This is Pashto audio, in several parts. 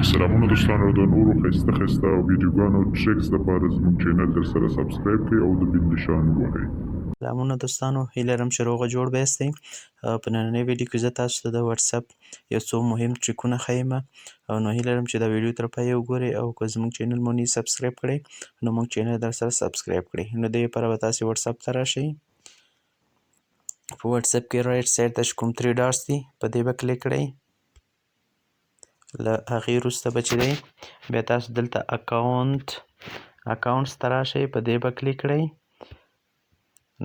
سلامونه دوستانو د نورو ښایسته ویډیوګانو ټریکس لپاره زموږ چینل درسره سبسکرایب کړئ او د بیل نشان ووهئ. سلامونه دوستانو، هیله لرم چې روغه جوړ به یاستئ. په نننۍ ویډیو کې زه تاسو ته د واتساپ یو څو مهم ټریکونه ښیم، او نو هیله لرم چې دا ویډیو تر پایه وګورئ، او که زموږ چینل مو نه سبسکرایب کړی نو موږ چینل درسره سبسکرایب کړئ. نو دې لپاره به تاسې واتساپ ته راشئ. په واتساپ کې رایټ سایډ ته چې کوم 3 ډاټس دي په دې به کلیک کړئ. له هغې وروسته به چې دی بیا تاسو دلته اکاونټس ته راشئ، په دې به کلیک کړئ.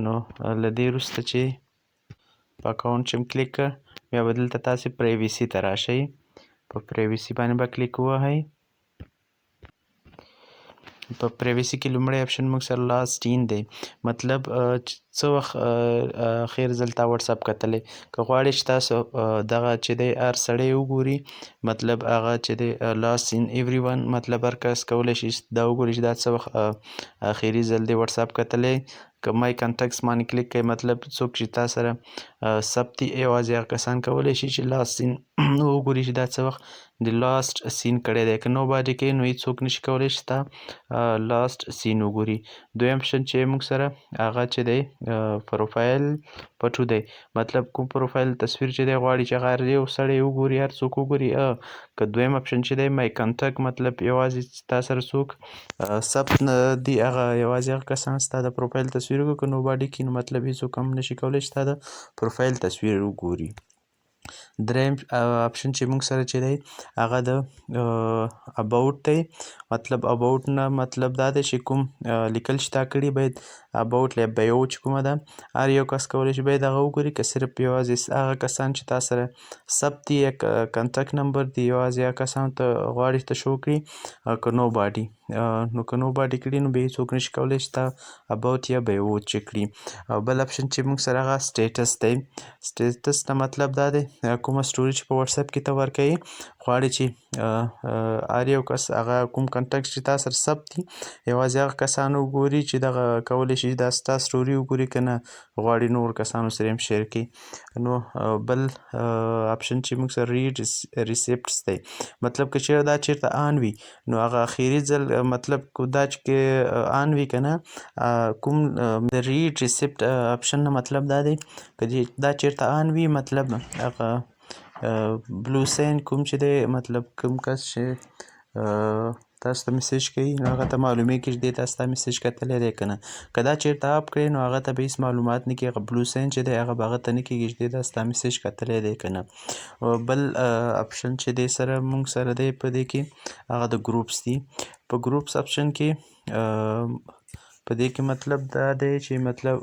نو له دې وروسته چې په اکاونټ چې م کلیک کړ بیا به دلته تاسې پرایویسي ته راشئ، په پرایویسي باندې به کلیک ووهئ. په پرایویسي کې لومړی اپشن موږ سره لاست ان دی، مطلب څه وخت اخر ځل تا واتساپ کتلی. که غواړئ چې تاسو دغه چې دی هر سړی وګوري، مطلب هغه چې دی لاست ان ایوری ون، مطلب هر کس کولی شي دا وګوري چې دا څه وخت اخري ځل دی واتساپ کتلی. که مای کانټکټس باندې کلیک کوئ، مطلب څوک چې تا سره ثبت دي یوازې هغه کسان کولی شي چې لاست سین وګوري چې دا څه وخت د لاست سین کړی دی. که نو باډي کوي نو هېڅوک نشي کولی چې تا لاست سین وګوري. دویم اپشن چې موږ سره هغه چې دی پروفایل پټو دی، مطلب کوم پروفایل تصویر چې دی غواړي چې هغه هر یو سړی وګوري، هر څوک وګوري. که دویم اپشن چې دی مای کانټکټ، مطلب یوازې تا سره څوک ثبت نه دي هغه یوازې هغه کسان ستا د پروفایل تصویر وګوري. که نو باډي کړي نو مطلب هېڅوک هم نشي کولی چې تا د پروفایل تصویر وګوري. دریم اپشن چې موږ سره چې دی هغه د اباوټ دی، مطلب اباوټ نه مطلب دا دی چې کوم لیکل چې تا کړي باید اباوټ یا بیو چې کومه ده هر یو کس کولی شي باید هغه وګوري. که صرف یوازې هغه کسان چې تا سره ثبت دي یا کنټکټ نمبر دی یوازې هغه کسانو ته غواړي ته شو کړي. که نو باډي نو که نو باډي کړي نو بیا هېڅوک نشي کولی چې تا اباوټ یا بیو چک کړي. او بل اپشن چې موږ سره هغه سټیټس دی. سټیټس ته مطلب دا دی کومه سټوري چې په واتساپ کې ته ورکوي، غواړي چې هر یو کس هغه کوم کنټکټ چې تا سره ثبت دي یوازې هغه کسان وګوري چې دغه کولی شي دا ستا سټوري وګوري، که نه غواړي نور کسانو سره هم شیر کړي. نو بل اپشن چې موږ سره ریډ ریسیپټس دی، مطلب که چېرې دا چېرته آن وي نو هغه اخري ځل مطلب دا چې آن وي که نه کوم د ریډ ریسیپټ اپشن نه مطلب دا دی که دا چېرته آن وي، مطلب هغه بلو ساین کوم چې دی، مطلب کوم کس چې تاسو ته میسیج کوي نو هغه ته معلومیږي چې دی تاسو ته میسیج کتلی دی که نه. که دا چېرته اپ کړئ نو هغه ته به هېڅ معلومات نه کېږي، هغه بلو ساین چې دی هغه به هغه ته نه کېږي چې دی تاسو ته میسیج کتلی دی که نه. بل اپشن چې دی سره موږ سره دی په دې کې هغه د ګروپس دي. په ګروپس اپشن کې په دې کې مطلب دا دی چې مطلب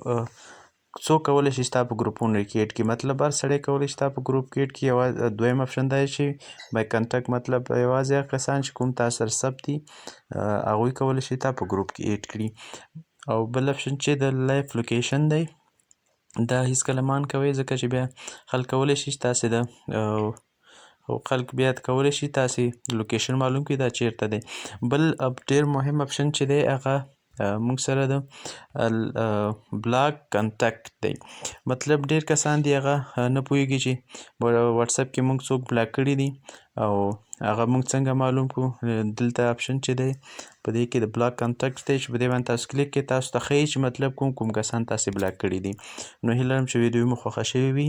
څوک کولی شي چې تا په ګروپونو کې ایډ کړي، مطلب هر سړی کولی شي تا په ګروپ کې ایډ کړي. دویم اپشن دا دی چې بای کنټکټ، مطلب یوازې هغه کسان چې کوم تا سره ثبت دي هغوی کولی شي تا په ګروپ کې ایډ کړي. او بل اپشن چې د لایف لوکیشن دی دا هېڅکله مان کوئ، ځکه چې بیا خلک کولی شي چې تاسې د خلک بیا کولی شي تاسې لوکیشن معلوم کړي دا چیرته دی. بل ډېر مهم اپشن چې دی هغه موږ سره د بلاک کنټکټ دی، مطلب ډېر کسان دی هغه نه پوهېږي چې واتساپ کې موږ څوک بلاک کړي دي او هغه موږ څنګه معلوم کړو. دلته اپشن چې دی په دې کې د بلاک کنټکټ دی چې په دې باندې تاسو کلیک کړئ، تاسو ته ښیي چې مطلب کوم کسان تاسې بلاک کړي دي. نو هیله لرم چې ویډیو مو خوښه شوې وي.